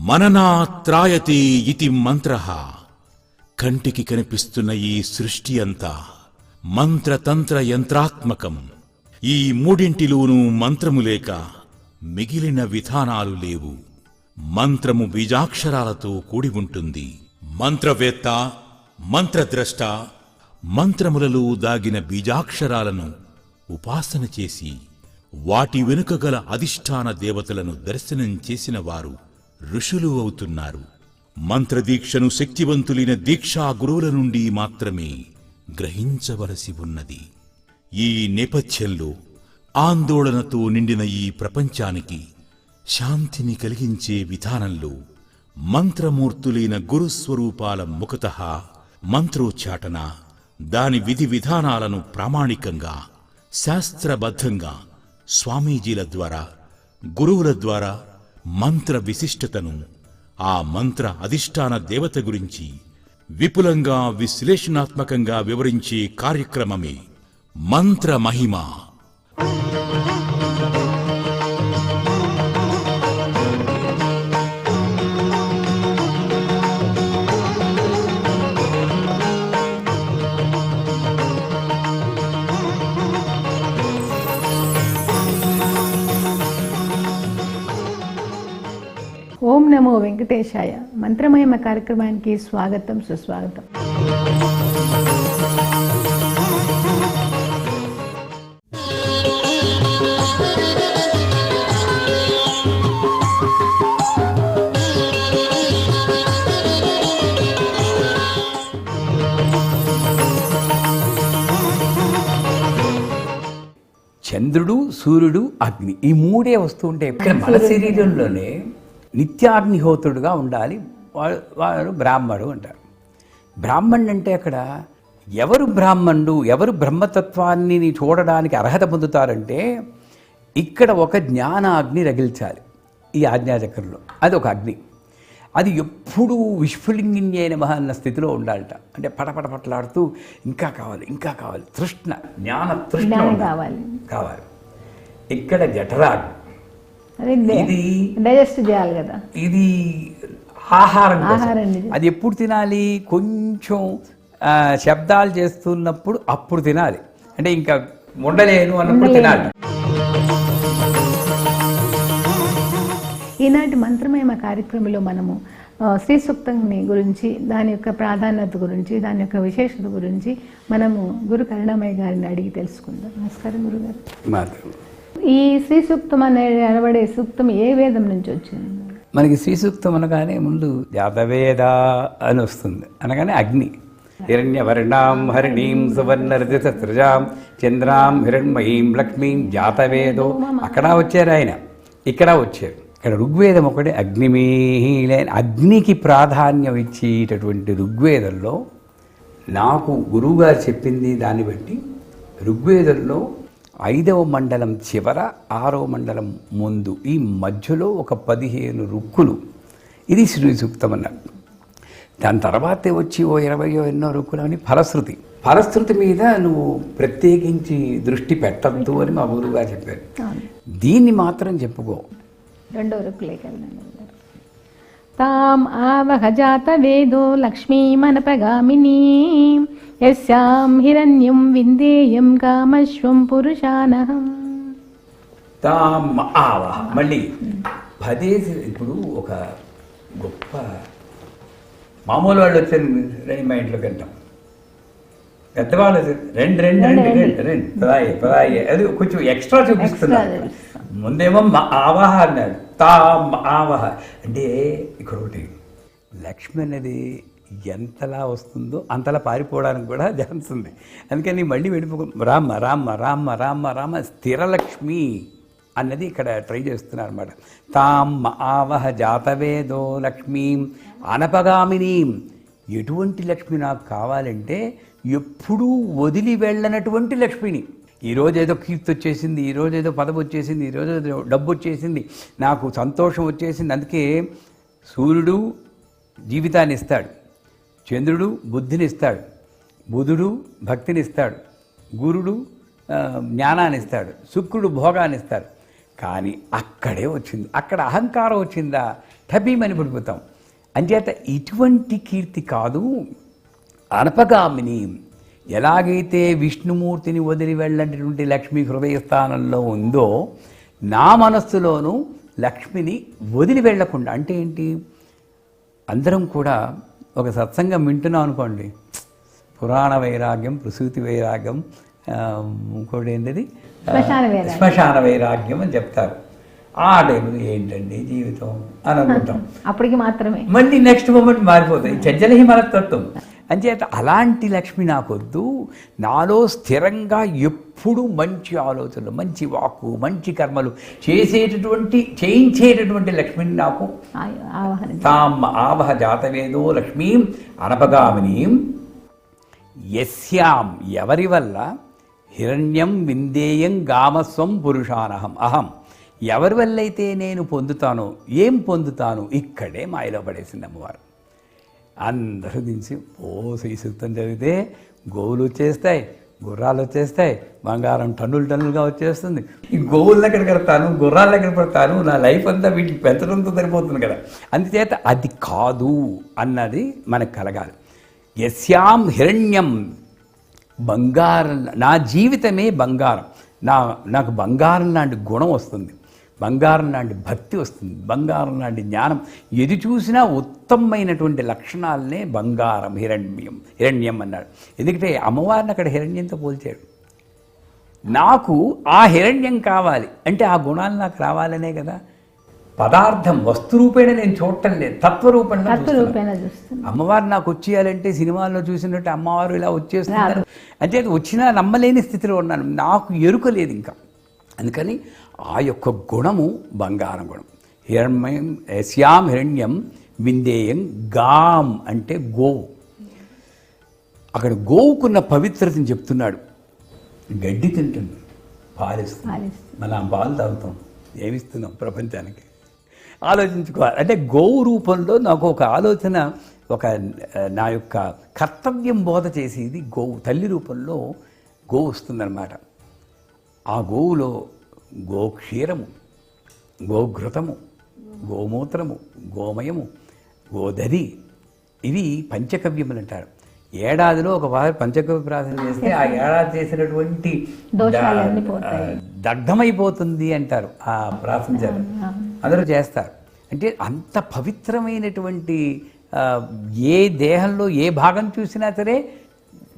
మననాత్రాయతే ఇతి మంత్రః. కంటికి కనిపిస్తున్న ఈ సృష్టి అంతా మంత్రతంత్ర యంత్రాత్మకం. ఈ మూడింటిలోనూ మంత్రము లేక మిగిలిన విధానాలు లేవు. మంత్రము బీజాక్షరాలతో కూడి ఉంటుంది. మంత్రవేత్త, మంత్రద్రష్ట మంత్రములలో దాగిన బీజాక్షరాలను ఉపాసన చేసి వాటి వెనుక గల అధిష్టాన దేవతలను దర్శనం చేసిన వారు ఋషులు అవుతున్నారు. మంత్రదీక్షను శక్తివంతులైన దీక్షా గురువుల నుండి మాత్రమే గ్రహించవలసి ఉన్నది. ఈ నేపథ్యంలో ఆందోళనతో నిండిన ఈ ప్రపంచానికి శాంతిని కలిగించే విధానంలో మంత్రమూర్తులైన గురుస్వరూపాల ముఖతః మంత్రోచ్చాటన, దాని విధి విధానాలను ప్రామాణికంగా శాస్త్రబద్ధంగా స్వామీజీల ద్వారా, గురువుల ద్వారా మంత్ర విశిష్టతను, ఆ మంత్ర అధిష్టాన దేవత గురించి విపులంగా విశ్లేషణాత్మకంగా వివరించే కార్యక్రమమే మంత్ర మహిమ. ఓం నమో వెంకటేశాయ. మంత్రమహిమ కార్యక్రమానికి స్వాగతం, సుస్వాగతం. చంద్రుడు, సూర్యుడు, అగ్ని, ఈ మూడే వస్తూ ఉంటాయి. ఇక్కడ మన శరీరంలోనే నిత్యాగ్నిహోత్రుడుగా ఉండాలి. వాడు బ్రాహ్మడు అంటారు. బ్రాహ్మణుడు అంటే అక్కడ ఎవరు బ్రాహ్మణుడు, ఎవరు బ్రహ్మతత్వాన్ని చూడడానికి అర్హత పొందుతారంటే ఇక్కడ ఒక జ్ఞానాగ్ని రగిల్చాలి. ఈ ఆజ్ఞాచక్రంలో అది ఒక అగ్ని. అది ఎప్పుడూ విష్ఫులింగిన్యే నమః అన్న స్థితిలో ఉండాలట. అంటే పటపటపట్లాడుతూ ఇంకా కావాలి, ఇంకా కావాలి, తృష్ణ, జ్ఞాన తృష్ణ కావాలి. ఇక్కడ జఠరాగ్ని, ఇది డైజెస్ట్ చేయాలి కదా, ఇది ఆహారం. అది ఎప్పుడు తినాలి? కొంచెం శబ్దాలు చేస్తున్నప్పుడు అప్పుడు తినాలి. అంటే ఇంకా ఉండలేను అన్నప్పుడు తినాలి. ఈనాటి మంత్రమహిమ కార్యక్రమంలో మనము శ్రీ సూక్తాన్ని గురించి, దాని యొక్క ప్రాధాన్యత గురించి, దాని యొక్క విశేషత గురించి మనము గురు కరుణామయ్య గారిని అడిగి తెలుసుకుందాం. నమస్కారం గురుగారు. ఈ శ్రీ సూక్తం అనబడే సూక్తం ఏ వేదం నుంచి వచ్చింది? మనకి శ్రీ సూక్తం అనగానే ముందు జాతవేద అని వస్తుంది. అనగానే అగ్ని. హిరణ్యవర్ణాం హరిణీం సువర్ణరజతృజాం చంద్రాం హిరణ్మయీం లక్ష్మీం జాతవేదో. అక్కడ వచ్చారు ఆయన, ఇక్కడ వచ్చారు. ఇక్కడ ఋగ్వేదం ఒకటే అగ్నిమీలైన అగ్నికి ప్రాధాన్యం ఇచ్చేటటువంటి ఋగ్వేదంలో నాకు గురువుగారు చెప్పింది దాన్ని బట్టి ఋగ్వేదంలో 5వ మండలం చివర 6వ మండలం ముందు ఈ మధ్యలో ఒక 15 రుక్కులు. ఇది శ్రీ సూక్తం అన్నారు. దాని తర్వాతే వచ్చి 20 ఎన్నో రుక్కులు అని ఫలశ్రుతి. ఫలశ్రుతి మీద నువ్వు ప్రత్యేకించి దృష్టి పెట్టద్దు అని మా గురువుగారు చెప్పారు. దీన్ని మాత్రం చెప్పుకో. 2వ రుక్కులేకెళ్ళండి. తాం ఆవహ జాత వేదో లక్ష్మీమనపగామినీ యస్యాం హిరణ్యం విందేయం కామశ్వం పురుషానహం. తాం ఆవహ మళ్ళీ 10. ఇప్పుడు ఒక గొప్ప మామూలు వాళ్ళు వచ్చారు, రండి మా ఇంట్లోకి వెళ్తాం. పెద్దవాళ్ళు రెండు పదాయి అది కొంచెం ఎక్స్ట్రా చూపిస్తున్నారు. ముందేమో ఆవహ అన్నారు, తాం ఆవహ అంటే ఇక్కడ ఒకటి లక్ష్మి అనేది ఎంతలా వస్తుందో అంతలా పారిపోవడానికి కూడా ఛాన్స్ ఉంది. అందుకని మళ్ళీ వెళ్ళిపో రామ రామ రామ రామ రామ స్థిరలక్ష్మి అన్నది ఇక్కడ ట్రై చేస్తున్నారు అనమాట. తాం ఆవహ జాతవేదో లక్ష్మీం అనపగామినీం. ఎటువంటి లక్ష్మి నాకు కావాలంటే ఎప్పుడూ వదిలి వెళ్ళనటువంటి లక్ష్మిని. ఈరోజు ఏదో కీర్తి వచ్చేసింది, ఈరోజు ఏదో పదవి వచ్చేసింది, ఈరోజు ఏదో డబ్బు వచ్చేసింది, నాకు సంతోషం వచ్చేసింది. అందుకే సూర్యుడు జీవితాన్ని ఇస్తాడు, చంద్రుడు బుద్ధిని ఇస్తాడు, బుధుడు భక్తిని ఇస్తాడు, గురుడు జ్ఞానాన్ని ఇస్తాడు, శుక్రుడు భోగాన్ని ఇస్తాడు. కానీ అక్కడే వచ్చింది, అక్కడ అహంకారం వచ్చిందా టబీమని పడిపోతాం. అంచేత ఇటువంటి కీర్తి కాదు అనపగామిని. ఎలాగైతే విష్ణుమూర్తిని వదిలి వెళ్ళినటువంటి లక్ష్మి హృదయస్థానంలో ఉందో నా మనస్సులోనూ లక్ష్మిని వదిలి వెళ్ళకుండా. అంటే ఏంటి, అందరం కూడా ఒక సత్సంగం వింటున్నాం అనుకోండి, పురాణ వైరాగ్యం, ప్రసూతి వైరాగ్యం, ఇంకోటి ఏంటది శ్మశాన వైరాగ్యం అని చెప్తారు. ఆ టైంలో ఏంటండి జీవితం అని అనుకుంటాం. అప్పటికి మాత్రమే మళ్ళీ నెక్స్ట్ మూమెంట్ మారిపోతాయి. చంచల హిమల తత్వం. అంచేత అలాంటి లక్ష్మి నాకొద్దు. నాలో స్థిరంగా ఎప్పుడు మంచి ఆలోచనలు, మంచి వాక్కు, మంచి కర్మలు చేయించేటటువంటి లక్ష్మిని నాకు తాం ఆవహ జాతవేదో లక్ష్మీం అనపగామినీం యస్యాం ఎవరి వల్ల హిరణ్యం విందేయం గామస్వం పురుషానహం అహం ఎవరి వల్ల అయితే నేను పొందుతానో, ఏం పొందుతాను, ఇక్కడే మాయలో పడేసింది అమ్మవారు. అందరూ దించి శ్రీ సూక్తం చదివితే గోవులు వచ్చేస్తాయి, గుర్రాలు వచ్చేస్తాయి, బంగారం టన్నులుగా వచ్చేస్తుంది. ఈ గోవుల దగ్గర కడతాను, గుర్రాల దగ్గర పడతాను, నా లైఫ్ అంతా వీటికి పెంచడంతో సరిపోతుంది కదా. అందుచేత అది కాదు అన్నది మనకు కలగాలి. యస్యాం హిరణ్యం బంగారం, నా జీవితమే బంగారం, నాకు బంగారం లాంటి గుణం వస్తుంది, బంగారం లాంటి భక్తి వస్తుంది, బంగారం లాంటి జ్ఞానం, ఎది చూసినా ఉత్తమమైనటువంటి లక్షణాలనే బంగారం, హిరణ్యం అన్నాడు. ఎందుకంటే అమ్మవారిని అక్కడ హిరణ్యంతో పోల్చాడు. నాకు ఆ హిరణ్యం కావాలి అంటే ఆ గుణాలు నాకు రావాలనే కదా. పదార్థం వస్తురూపేణ నేను చూడటం లేదు, తత్వరూపంలో చూస్తున్నాను. అమ్మవారు నాకు వచ్చేయాలంటే సినిమాల్లో చూసినట్టు అమ్మవారు ఇలా వచ్చేస్తున్నారు అంటే వచ్చినా నమ్మలేని స్థితిలో ఉన్నాను, నాకు ఎరుక లేదు ఇంకా. అందుకని ఆ యొక్క గుణము బంగారం గుణం. హిరణ్యం యస్యాం హిరణ్యం విందేయం గాం అంటే గోవు. అక్కడ గోవుకున్న పవిత్రతని చెప్తున్నాడు. గడ్డి తింటుంది, పాలిస్తుంది, మనం పాలు తాగుతాం, ఏమిస్తున్నాం ప్రపంచానికి ఆలోచించుకోవాలి. అంటే గోవు రూపంలో నాకు ఒక ఆలోచన, ఒక నా యొక్క కర్తవ్యం బోధ చేసేది గోవు. తల్లి రూపంలో గోవు వస్తుందన్నమాట. ఆ గోవులో గోక్షీరము, గోఘృతము, గోమూత్రము, గోమయము, గోదరి, ఇవి పంచకవ్యములు అంటారు. ఏడాదిలో ఒక పంచకవ్య ప్రార్థన చేస్తే ఆ ఏడాది చేసినటువంటి దగ్ధమైపోతుంది అంటారు. ఆ ప్రార్థన అందరూ చేస్తారు. అంటే అంత పవిత్రమైనటువంటి ఏ దేహంలో ఏ భాగం చూసినా సరే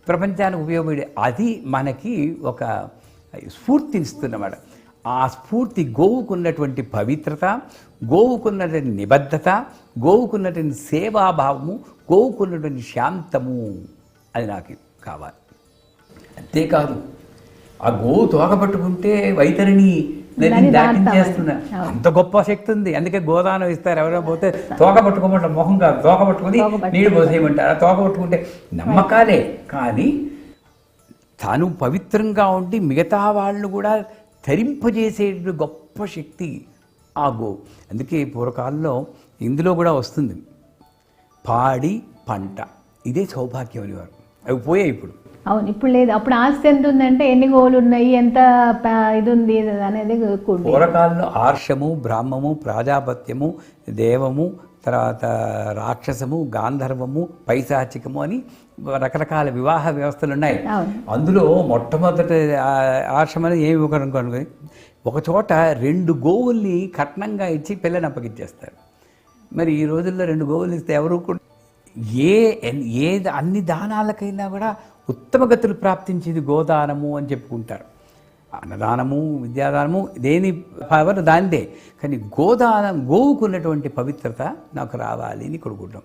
ప్రపంచానికి ఉపయోగపడే అది మనకి ఒక స్ఫూర్తినిస్తున్నమాట. ఆ స్ఫూర్తి గోవుకున్నటువంటి పవిత్రత, గోవుకున్నటువంటి నిబద్ధత, గోవుకున్నటువంటి సేవాభావము, గోవుకున్నటువంటి శాంతము, అది నాకు కావాలి. అంతేకాదు ఆ గోవు తోక పట్టుకుంటే వైతరిని దాటించేస్తున్నా, అంత గొప్ప శక్తి ఉంది. అందుకే గోదానం ఇస్తారు. ఎవరైనా పోతే తోక పట్టుకోమంటారు, మొహం కాదు, తోక పట్టుకుని నీళ్ళు పోసేయమంటారు. తోక పట్టుకుంటే నమ్మకాలే, కానీ తాను పవిత్రంగా ఉండి మిగతా వాళ్ళు కూడా తరింపజేసే గొప్ప శక్తి ఆ గోవు. అందుకే పూర్వకాలంలో ఇందులో కూడా వస్తుంది పాడి పంట, ఇదే సౌభాగ్యం అనేవారు. అవి పోయాయి ఇప్పుడు. అవును, ఇప్పుడు లేదు. అప్పుడు ఆస్తి ఎంత ఉందంటే ఎన్ని గోవులు ఉన్నాయి, ఎంత ఇది ఉంది అనేది. పూర్వకాలంలో ఆర్షము, బ్రాహ్మము, ప్రాజాపత్యము, దేవము, తర్వాత రాక్షసము, గాంధర్వము, పైశాచికము అని రకరకాల వివాహ వ్యవస్థలు ఉన్నాయి. అందులో మొట్టమొదటి ఆర్షమని ఏమి ఒకనుకోండి, ఒక చోట 2 గోవుల్ని కట్నంగా ఇచ్చి పిల్లని అప్పగిచ్చేస్తారు. మరి ఈ రోజుల్లో 2 గోవులు ఇస్తే ఎవరు కూడా ఏ అన్ని దానాలకైనా కూడా ఉత్తమ గతులు ప్రాప్తించేది గోదానము అని చెప్పుకుంటారు. అన్నదానము, విద్యాదానము దేని పవర్ దానిదే. కానీ గోదానం, గోవుకున్నటువంటి పవిత్రత నాకు రావాలి అని కొడుకుంటాం.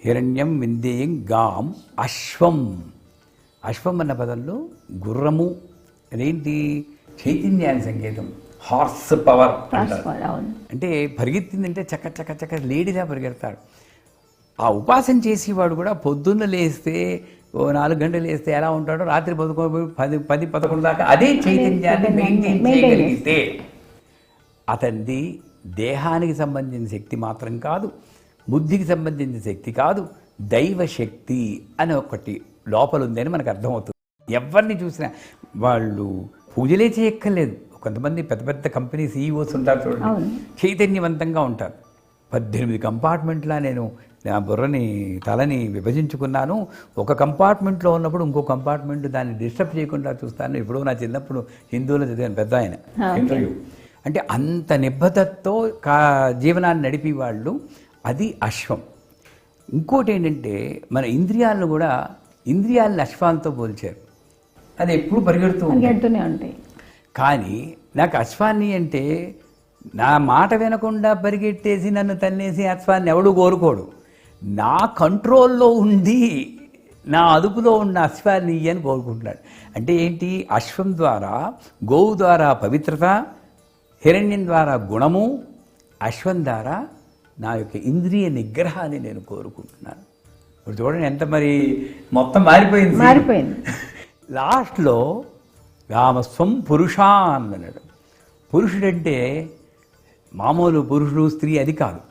హిరణ్యం విందేయం గాం అశ్వం. అశ్వం అన్న పదంలో గుర్రము అదేంటి, చైతన్యానికి సంకేతం, హార్స్ పవర్ అంటే పరిగెత్తిందంటే చక్క చక్క చక్క లేడీలా పరిగెడతాడు. ఆ ఉపాసన చేసేవాడు కూడా పొద్దున్న లేస్తే 4 గంటలు వేస్తే ఎలా ఉంటాడో రాత్రి 10-11 దాకా అదే చైతన్యాన్ని మెయింటైన్ చేయగలిగితే అతనిది దేహానికి సంబంధించిన శక్తి మాత్రం కాదు, బుద్ధికి సంబంధించిన శక్తి కాదు, దైవ శక్తి అని ఒకటి లోపల ఉందని మనకు అర్థమవుతుంది. ఎవరిని చూసినా వాళ్ళు పూజలే చేయక్కర్లేదు, కొంతమంది పెద్ద పెద్ద కంపెనీ సీఈఓస్ ఉంటారు చూడండి, అవును. చైతన్యవంతంగా ఉంటారు. 18 కంపార్ట్మెంట్లా నేను నా బుర్రని తలని విభజించుకున్నాను. ఒక కంపార్ట్మెంట్లో ఉన్నప్పుడు ఇంకో కంపార్ట్మెంట్ దాన్ని డిస్టర్బ్ చేయకుండా చూస్తాను. ఇప్పుడు నా చిన్నప్పుడు హిందువులో చదివాను, పెద్ద ఆయన ఇంటర్వ్యూ. అంటే అంత నిబద్ధతతో జీవనాన్ని నడిపే వాళ్ళు, అది అశ్వం. ఇంకోటి ఏంటంటే మన ఇంద్రియాలను కూడా, ఇంద్రియాలను అశ్వాంతో పోల్చారు. అది ఎప్పుడు పరిగెడుతూనే ఉంటాయి. కానీ నాకు అశ్వాన్ని అంటే నా మాట వినకుండా పరిగెట్టేసి నన్ను తన్నేసి అశ్వాన్ని ఎవడు కోరుకోడు. నా కంట్రోల్లో ఉండి నా అదుపులో ఉన్న అశ్వాన్ని అని కోరుకుంటున్నాడు. అంటే ఏంటి? అశ్వం ద్వారా, గోవు ద్వారా పవిత్రత, హిరణ్యం ద్వారా గుణము, అశ్వం ద్వారా నా యొక్క ఇంద్రియ నిగ్రహాన్ని నేను కోరుకుంటున్నాను. ఇప్పుడు చూడండి ఎంత మరి మొత్తం మారిపోయింది. లాస్ట్లో రామస్వం పురుషాన్ అన్నాడు. పురుషుడంటే మామూలు పురుషుడు స్త్రీ అది కాదు,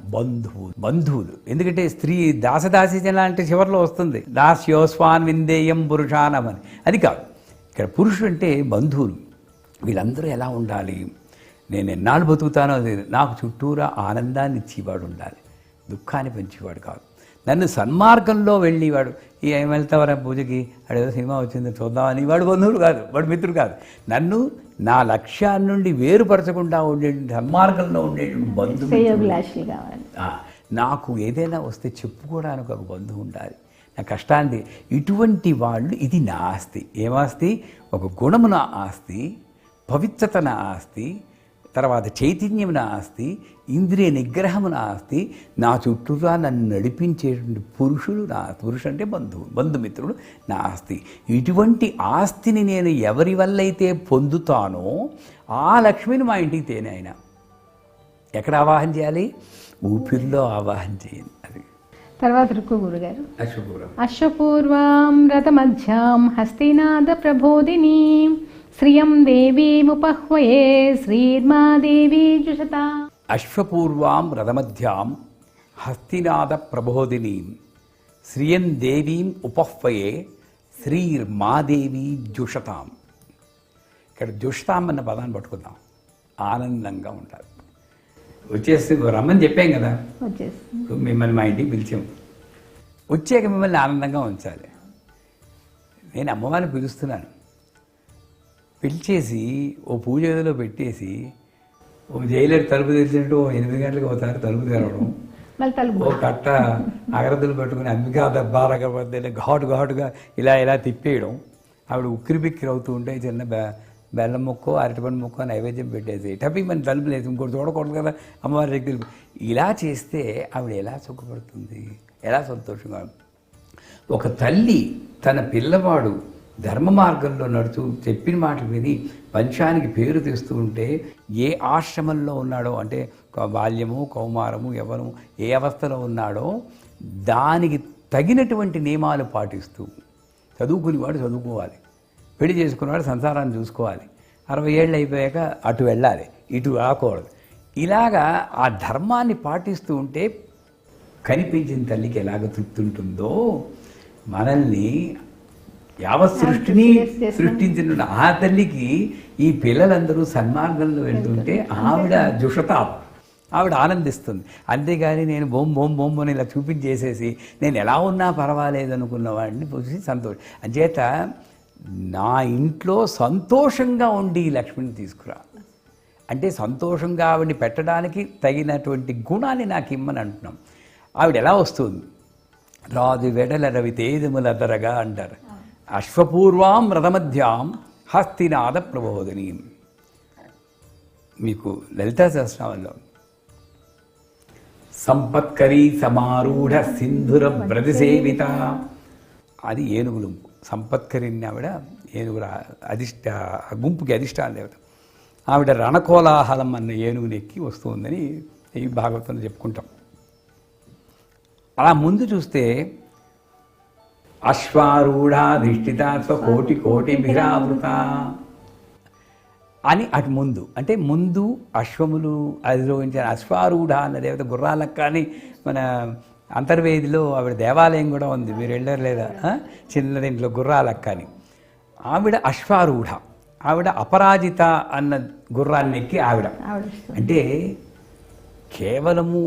బంధువులు. ఎందుకంటే స్త్రీ దాసదాసి జన అంటే చివరిలో వస్తుంది, దాస్యోస్వాన్ విందేయం పురుషానమని. అది కాదు. ఇక్కడ పురుషుడు అంటే బంధువులు. వీళ్ళందరూ ఎలా ఉండాలి? నేను ఎన్నాళ్ళు బతుకుతానో అది నాకు చుట్టూరా ఆనందాన్ని ఇచ్చేవాడు ఉండాలి, దుఃఖాన్ని పెంచేవాడు కాదు. నన్ను సన్మార్గంలో వెళ్ళేవాడు. ఏం వెళ్తావరా పూజకి, అడేదో సినిమా వచ్చింది చూద్దామని వాడు బంధువుడు కాదు, వాడు మిత్రుడు కాదు. నన్ను నా లక్ష్యాన్ని నుండి వేరుపరచకుండా ఉండే సన్మార్గంలో ఉండేటువంటి బంధువు కావాలి. నాకు ఏదైనా వస్తే చెప్పుకోవడానికి ఒక బంధువు ఉండాలి, నా కష్టాన్ని. ఇటువంటి వాళ్ళు, ఇది నా ఆస్తి. ఏమాస్తి? ఒక గుణము నా ఆస్తి, పవిత్రత నా ఆస్తి, తర్వాత చైతన్యం నా ఆస్తి, ఇంద్రియ నిగ్రహము నా ఆస్తి, నా చుట్టూరా నన్ను నడిపించేటువంటి పురుషులు నా పురుషుడు అంటే బంధుమిత్రుడు నా ఆస్తి. ఇటువంటి ఆస్తిని నేను ఎవరి వల్ల అయితే పొందుతానో ఆ లక్ష్మిని మా ఇంటికి తేనే. ఆయన ఎక్కడ ఆవాహన చేయాలి? ఊపిరిలో ఆవాహన చేయాలి. అది తర్వాత రుక్కు గురుగారు. అశ్వపూర్వాం రథమధ్యాం హస్తినాద ప్రబోధిని శ్రియం దేవీముపహ్వయే శ్రీర్మాదేవీ జుషత. అశ్వపూర్వాం రథమధ్యాం హస్తినాద ప్రబోధినీం శ్రియం దేవీం ఉపహ్వయే శ్రీర్మాదేవీ జుషతాం. ఇక్కడ జుషతాం అన్న పదాన్ని పట్టుకుందాం. ఆనందంగా ఉంటారు. వచ్చేసి రమ్మని చెప్పాం కదా, మిమ్మల్ని మా ఇంటికి పిలిచాం. వచ్చాక మిమ్మల్ని ఆనందంగా ఉంచాలి. నేను అమ్మవారిని పిలుస్తున్నాను, పిలిచేసి ఓ పూజ గదిలో పెట్టేసి, ఓ జైలర్ తలుపు తెరిచినట్టు 8 గంటలకు ఒకసారి తలుపు తెరవడం, ఓ కట్ట అగరత్తులు పెట్టుకుని అంబికా దర్బారగా ఘాటుగా ఇలా తిప్పేయడం, ఆవిడ ఉక్కిరి బిక్కిరి అవుతూ ఉంటే చిన్న బెల్లం ముక్కో అరటిపండు ముక్కో నైవేద్యం పెట్టేసి టపి మన తలుపు లేదు, ఇంకోటి చూడకూడదు కదా అమ్మవారి దగ్గర. ఇలా చేస్తే ఆవిడ ఎలా సుఖపడుతుంది, ఎలా సంతోషంగా. ఒక తల్లి తన పిల్లవాడు ధర్మ మార్గంలో నడుచు చెప్పిన మాటలు విని పంచానికి పేరు తెస్తూ ఉంటే, ఏ ఆశ్రమంలో ఉన్నాడో అంటే బాల్యము, కౌమారము, యవ్వనము, ఏ అవస్థలో ఉన్నాడో దానికి తగినటువంటి నియమాలు పాటిస్తూ, చదువుకునేవాడు చదువుకోవాలి, పెళ్లి చేసుకున్నవాడు సంసారాన్ని చూసుకోవాలి, 60 ఏళ్ళు అయిపోయాక అటు వెళ్ళాలి, ఇటు రాకూడదు. ఇలాగా ఆ ధర్మాన్ని పాటిస్తూ ఉంటే కనిపించిన తల్లికి ఎలాగ తృప్తి ఉంటుందో, మనల్ని యావత్ సృష్టిని సృష్టించిన ఆ తల్లికి ఈ పిల్లలందరూ సన్మార్గంలో వెళ్తుంటే ఆవిడ జుషత, ఆవిడ ఆనందిస్తుంది. అంతేగాని నేను బొమ్మ అని ఇలా చూపించేసేసి నేను ఎలా ఉన్నా పర్వాలేదు అనుకున్న వాడిని చూసి సంతోషం. అంచేత నా ఇంట్లో సంతోషంగా ఉండి ఈ లక్ష్మిని తీసుకురా అంటే, సంతోషంగా ఆవిడని పెట్టడానికి తగినటువంటి గుణాన్ని నాకు ఇమ్మని అంటున్నాం. ఆవిడ ఎలా వస్తుంది? రాజు వెడల రవి తేజముల ధరగా అంటారు. అశ్వపూర్వాం రథమధ్యాం హస్తినాద ప్రబోధిని. మీకు లలితా సహస్రనామంలో సంపత్కరీ సమారూఢ సింధుర బ్రతిసేవిత, అది ఏనుగులు. సంపత్కరిని ఆవిడ ఏనుగుల గుంపుకి అధిష్టాన దేవత. ఆవిడ రణకోలాహలం అన్న ఏనుగుని ఎక్కి వస్తుందని ఈ భాగవతంలో చెప్పుకుంటాం. అలా ముందు చూస్తే అశ్వారూఢాధిష్ఠిత కోటి మిరావృత అని అటు ముందు, అంటే ముందు అశ్వములు అధిరోహించిన అశ్వారూఢ అన్న దేవత గుర్రాలకు. కానీ మన అంతర్వేదిలో ఆవిడ దేవాలయం కూడా ఉంది, మీరు వెళ్ళలేదా? చిన్నదింట్లో గుర్రాలకు. కానీ ఆవిడ అశ్వారూఢ ఆవిడ అపరాజిత అన్న గుర్రాన్ని ఎక్కి ఆవిడ ఆవిడ అంటే కేవలము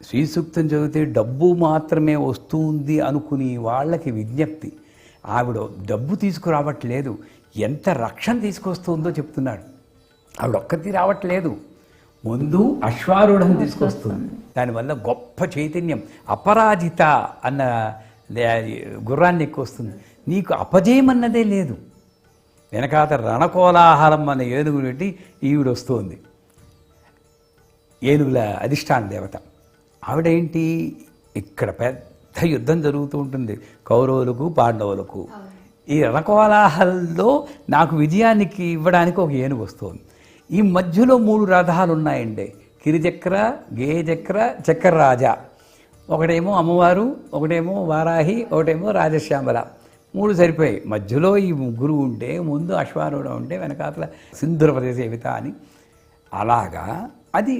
శ్రీ సూక్తం చదివితే డబ్బు మాత్రమే వస్తుంది అనుకుని వాళ్ళకి విజ్ఞప్తి. ఆవిడ డబ్బు తీసుకురావట్లేదు, ఎంత రక్షణ తీసుకొస్తుందో చెప్తున్నాడు. ఆవిడ ఒక్కటి రావట్లేదు, ముందు అశ్వారూఢం తీసుకొస్తుంది. దానివల్ల గొప్ప చైతన్యం. అపరాజిత అన్న గుర్రాన్ని ఎక్కువస్తుంది. నీకు అపజయమన్నదే లేదు. వెనకాత రణకోలాహలం అన్న ఏనుగు పెట్టి ఈవిడ వస్తుంది, ఏనుగుల అధిష్టాన దేవత. ఆవిడేంటి, ఇక్కడ పెద్ద యుద్ధం జరుగుతూ ఉంటుంది కౌరవులకు పాండవులకు. ఈ రణకోలాహల్లో నాకు విజయానికి ఇవ్వడానికి ఒక ఏనుగు వస్తుంది. ఈ మధ్యలో 3 రథాలు ఉన్నాయండి, కిరిచక్ర, గేయచక్ర, చక్రరాజ. ఒకటేమో అమ్మవారు, ఒకటేమో వారాహి, ఒకటేమో రాజశ్యామల. 3 సరిపోయాయి. మధ్యలో ఈ ముగ్గురు ఉంటే, ముందు అశ్వారూఢం ఉంటే, వెనకాతల సింధురపతి సేవిత అని. అలాగా అది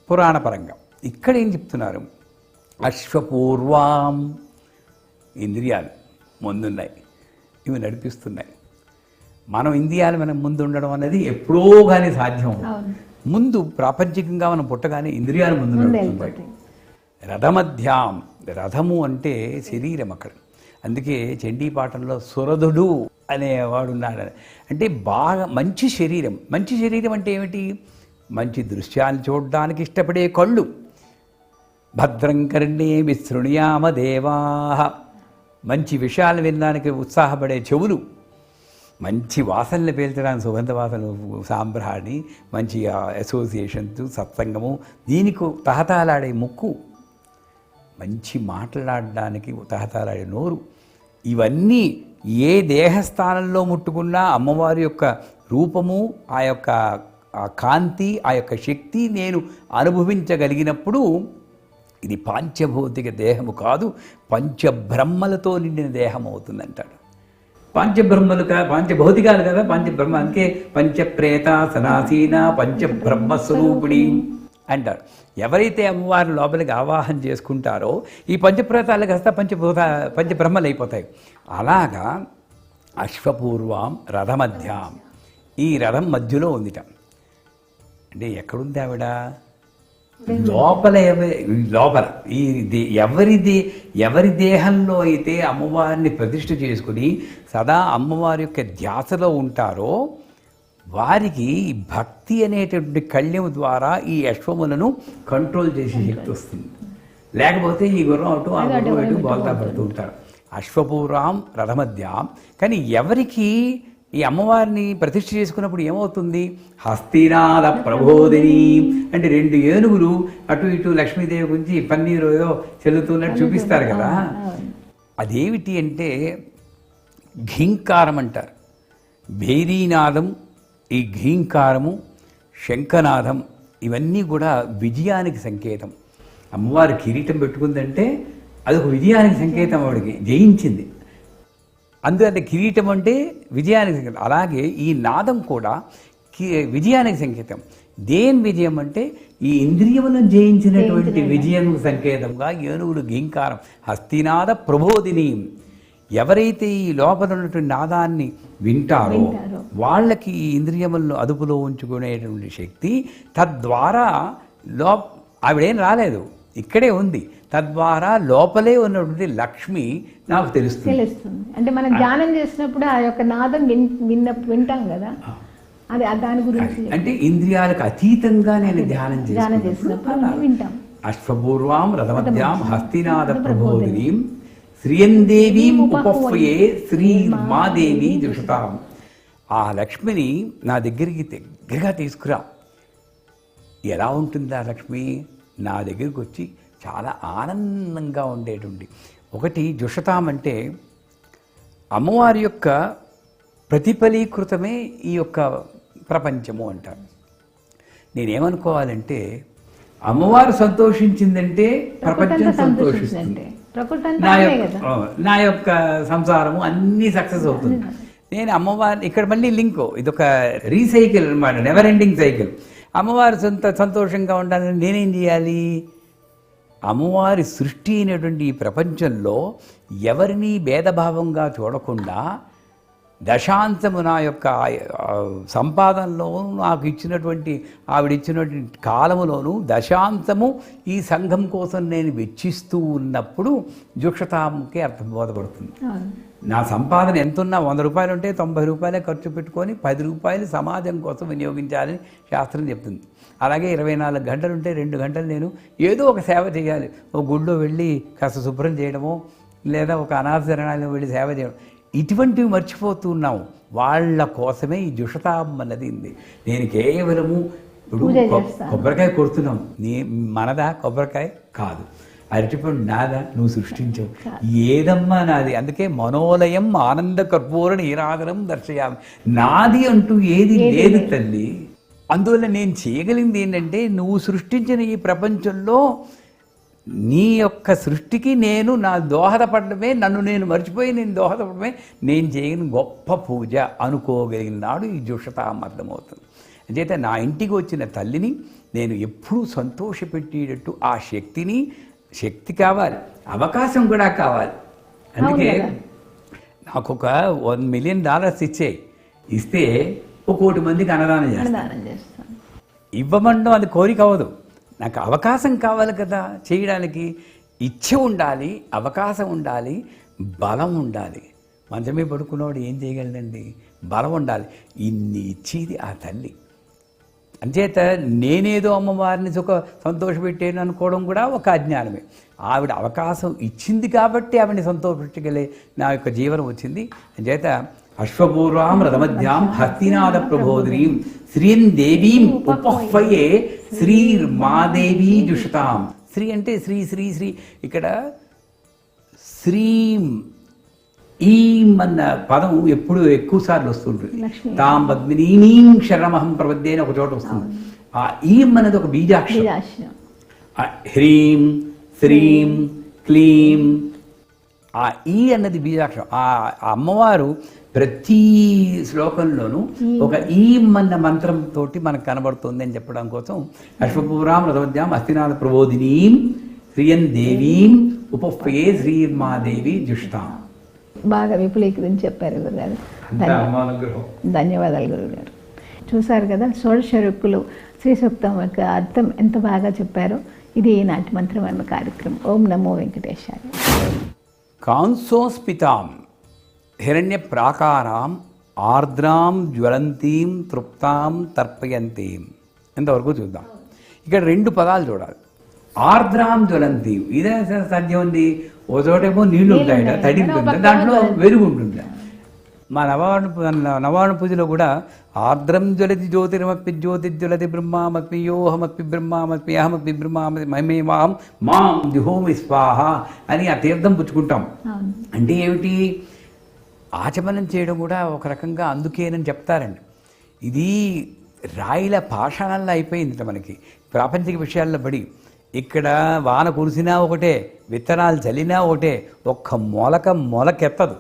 పురాణపరంగా. ఇక్కడ ఏం చెప్తున్నారు, అశ్వపూర్వాం ఇంద్రియాలు ముందున్నాయి, ఇవి నడిపిస్తున్నాయి. మనం ఇంద్రియాలు మనం ముందు ఉండడం అనేది ఎప్పుడో కానీ సాధ్యం. ముందు ప్రాపంచికంగా మనం పుట్టగానే ఇంద్రియాలు ముందు నడుపుతుంటాయి. రథమధ్యాం, రథము అంటే శరీరం అక్కడ. అందుకే చండీపాఠంలో సురధుడు అనేవాడు ఉన్నాడు. అంటే బాగా మంచి శరీరం. మంచి శరీరం అంటే ఏమిటి, మంచి దృశ్యాలు చూడడానికి ఇష్టపడే కళ్ళు. భద్రం కర్ణే విశృణుయామ దేవాః, మంచి విషయాలు వినడానికి ఉత్సాహపడే చెవులు. మంచి వాసనలు పీల్చడానికి సుగంధ వాసనలు, సాంబ్రాణి, మంచి అసోసియేషన్స్, సత్సంగము, దీనికి తహతహలాడే ముక్కు. మంచి మాట్లాడడానికి తహతహలాడే నోరు. ఇవన్నీ ఏ దేహస్థానంలో ముట్టుకున్నా అమ్మవారి యొక్క రూపము, ఆ యొక్క కాంతి, ఆ యొక్క శక్తి నేను అనుభవించగలిగినప్పుడు ఇది పాంచభౌతిక దేహము కాదు, పంచబ్రహ్మలతో నిండిన దేహం అవుతుందంటాడు. పంచబ్రహ్మలు పంచభౌతికాలు కదా పంచబ్రహ్మ. అందుకే పంచప్రేత సనాసీన పంచబ్రహ్మస్వరూపిణి అంటారు. ఎవరైతే అమ్మవారిని లోపలికి ఆవాహన చేసుకుంటారో ఈ పంచప్రేతాలు కాస్త పంచబ్రహ్మలు అయిపోతాయి. అలాగా అశ్వపూర్వం రథమధ్యాం, ఈ రథం మధ్యలో ఉందిట. అంటే ఎక్కడుంది ఆవిడ, లోపల. లోపల ఎవరి దేహంలో అయితే అమ్మవారిని ప్రతిష్ఠ చేసుకుని సదా అమ్మవారి యొక్క ధ్యాసలో ఉంటారో వారికి భక్తి అనేటువంటి కళ్యం ద్వారా ఈ అశ్వములను కంట్రోల్ చేసే శక్తి వస్తుంది. లేకపోతే ఈ గుర్రం అటు ఆ గుర్రం అటు బోల్తా పడుతూ ఉంటారు. అశ్వపూర్వం రథమధ్యాం. కానీ ఎవరికి ఈ అమ్మవారిని ప్రతిష్ఠ చేసుకున్నప్పుడు ఏమవుతుంది, హస్తినాద ప్రబోధిని అంటే 2 ఏనుగులు అటు ఇటు లక్ష్మీదేవి గురించి పన్నీరోయో చెల్లుతున్నట్టు చూపిస్తారు కదా. అదేమిటి అంటే ఘీంకారం అంటారు. భేరీనాదం, ఈ ఘీంకారము, శంఖనాదం ఇవన్నీ కూడా విజయానికి సంకేతం. అమ్మవారి కిరీటం పెట్టుకుందంటే అదొక విజయానికి సంకేతం. ఆవిడకి జయించింది, అందుకంటే కిరీటం అంటే విజయానికి సంకేతం. అలాగే ఈ నాదం కూడా విజయానికి సంకేతం. దేని విజయం అంటే ఈ ఇంద్రియములను జయించినటువంటి విజయం సంకేతంగా ఏనుగులు ఘీంకారం. హస్తినాద ప్రబోధిని. ఎవరైతే ఈ లోపల ఉన్నటువంటి నాదాన్ని వింటారో వాళ్ళకి ఈ ఇంద్రియములను అదుపులో ఉంచుకునేటువంటి శక్తి, తద్వారా ఆవిడేం రాలేదు, ఇక్కడే ఉంది. తద్వారా లోపలే ఉన్నటువంటి లక్ష్మి నాకు తెలుస్తుంది. అంటే మనం ధ్యానం చేసినప్పుడు ఆ యొక్క నాదం వింటాం కదా, అది దాని గురించి. అంటే ఇంద్రియాలకు అతీతంగా నేను ధ్యానం చేసినప్పుడు వింటాం. అశ్వపూర్వాం రథమధ్యాం హస్తినాద ప్రబోధిని శ్రీయందేవీం ఉపహ్వయే శ్రీమాదేవి దృషతాం. ఆ లక్ష్మిని నా దగ్గరగా తీసుకురా. ఎలా ఉంటుంది ఆ లక్ష్మి? నా దగ్గరికి వచ్చి చాలా ఆనందంగా ఉండేటువంటి ఒకటి. జుషతాం అంటే అమ్మవారి యొక్క ప్రతిఫలీకృతమే ఈ యొక్క ప్రపంచము అంటారు. నేనేమనుకోవాలంటే అమ్మవారు సంతోషించిందంటే ప్రపంచం సంతోషిస్తుంది. నా యొక్క సంసారము అన్నీ సక్సెస్ అవుతుంది. నేను అమ్మవారిని ఇక్కడ మళ్ళీ లింక్, ఇదొక రీసైకిల్ అనమాట, నెవర్ ఎండింగ్ సైకిల్. అమ్మవారు సంతోషంగా ఉండాలని నేనేం చేయాలి? అమ్మవారి సృష్టి అయినటువంటి ఈ ప్రపంచంలో ఎవరిని భేదభావంగా చూడకుండా దశాంశము నా యొక్క సంపాదనలో నాకు ఇచ్చినటువంటి ఆవిడిచ్చినటువంటి కాలములోను దశాంశము ఈ సంఘం కోసం నేను వెచ్చిస్తూ ఉన్నప్పుడు జుక్షతాంకి అర్థం బోధపడుతుంది. నా సంపాదన ఎంతున్నా 100 రూపాయలు ఉంటే 90 రూపాయలే ఖర్చు పెట్టుకొని 10 రూపాయలు సమాజం కోసం వినియోగించాలని శాస్త్రం చెప్తుంది. అలాగే 24 గంటలు ఉంటే 2 గంటలు నేను ఏదో ఒక సేవ చేయాలి. ఒక గుళ్ళో వెళ్ళి కాస్త శుభ్రం చేయడమో లేదా ఒక అనాథ శరణాలయంలో వెళ్ళి సేవ చేయడం, ఇటువంటివి మర్చిపోతూ ఉన్నాము. వాళ్ళ కోసమే ఈ జుషతాం అన్నది ఉంది. నేను కేవలము ఇప్పుడు కొబ్బరికాయ కొడుతున్నాం, మనదా కొబ్బరికాయ కాదు, అరటిపండు నాదా, నువ్వు సృష్టించవు, ఏదమ్మా నాది. అందుకే మనోలయం ఆనంద కర్పూర నీరాదనం దర్శయామి. నాది అంటూ ఏది లేదు తల్లి. అందువల్ల నేను చేయగలిగింది ఏంటంటే నువ్వు సృష్టించిన ఈ ప్రపంచంలో నీ యొక్క సృష్టికి నేను నా దోహదపడమే, నన్ను నేను మర్చిపోయి నేను దోహదపడమే నేను చేయని గొప్ప పూజ అనుకోగలిగిన నాడు ఈ జుషతాం అర్థమవుతుంది. అంచేత నా ఇంటికి వచ్చిన తల్లిని నేను ఎప్పుడూ సంతోషపెట్టేటట్టు ఆ శక్తి కావాలి, అవకాశం కూడా కావాలి. అందుకే నాకు ఒక $1 million ఇస్తే 1 కోటి మందికి అన్నదానం చేస్తాను. ఇవ్వమండం అది కోరిక అవ్వదు, నాకు అవకాశం కావాలి కదా చేయడానికి. ఇచ్చ ఉండాలి, అవకాశం ఉండాలి, బలం ఉండాలి. మంచమే పడుకున్నవాడు ఏం చేయగలడండి? బలం ఉండాలి. ఇన్ని ఇచ్చేది ఆ తల్లి. అంచేత నేనేదో అమ్మవారిని సంతోషపెట్టాను అనుకోవడం కూడా ఒక అజ్ఞానమే. ఆవిడ అవకాశం ఇచ్చింది కాబట్టి ఆవిడని సంతోషపెట్టగలే నా యొక్క జీవనం వచ్చింది. అంచేత అశ్వపూర్వాం రథమధ్యాం హస్తినాద ప్రబోధినీం శ్రీం దేవీం ఉపహ్వయే శ్రీర్మాదేవీ జుషతాం. శ్రీ అంటే శ్రీ శ్రీ శ్రీ. ఇక్కడ శ్రీం ఈం అన్న పదం ఎప్పుడు ఎక్కువ సార్లు వస్తుంటుంది. తాం పద్మినీం శరణమహం ప్రపద్యే అని ఒక చోట వస్తుంది. ఆ ఈం అనేది ఒక బీజాక్షరం. హ్రీం శ్రీం క్లీం, ఆ ఈ అన్నది బీజాక్షరం. ఆ అమ్మవారు ప్రతి శ్లోకంలోనూ ఒక ఈం అన్న మంత్రంతో మనకు కనబడుతుంది అని చెప్పడం కోసం అశ్వపూరాం రథోద్యాం అస్థినాథ ప్రబోధినీం శ్రీయం దేవీం ఉపహ్వయే శ్రీర్మాదేవి జుష్టాం. బాగా విపులీకరించి చెప్పారు గురుగారు. ధన్యవాదాలు గురుగారు. చూశారు కదా షోడశ రుక్కులు శ్రీ సూక్తం యొక్క అర్థం ఎంత బాగా చెప్పారో. ఇది ఈనాటి మంత్రవర్మ కార్యక్రమం. ఓం నమో వెంకటేశాయ. కాంసోస్పితాం హిరణ్య ప్రాకారాం ఆర్ద్రాం జ్వలంతీం తృప్తాం తర్పయంతీం. ఎంతవరకు చూద్దాం. ఇక్కడ 2 పదాలు చూడాలి. ఆర్ద్రాం జ్వలంతీం, ఇదే సాధ్యం ఉంది. ఓ చోటేమో నీళ్లు ఉంటాయట, తడి ఉంటుంది, దాంట్లో వెలుగు ఉంటుంది. మా నవావరణ పూజలో కూడా ఆర్ద్రం జ్వలతి జ్యోతిరమపి జ్యోతిజ్వలతి బ్రహ్మామస్మి యోహమస్మి బ్రహ్మామస్మి అహమస్మి బ్రహ్మామస్మి మహిమేవాహం మాం దిహోమి స్వాహ అని ఆ తీర్థం పుచ్చుకుంటాం. అంటే ఏమిటి? ఆచమనం చేయడం కూడా ఒక రకంగా అందుకేనని చెప్తారండి. ఇది రాయిల పాషాణంలో అయిపోయింది మనకి ప్రాపంచిక విషయాల్లో పడి. ఇక్కడ వాన కురిసినా ఒకటే, విత్తనాలు చల్లినా ఒకటే, ఒక్క మొలకెత్తదు.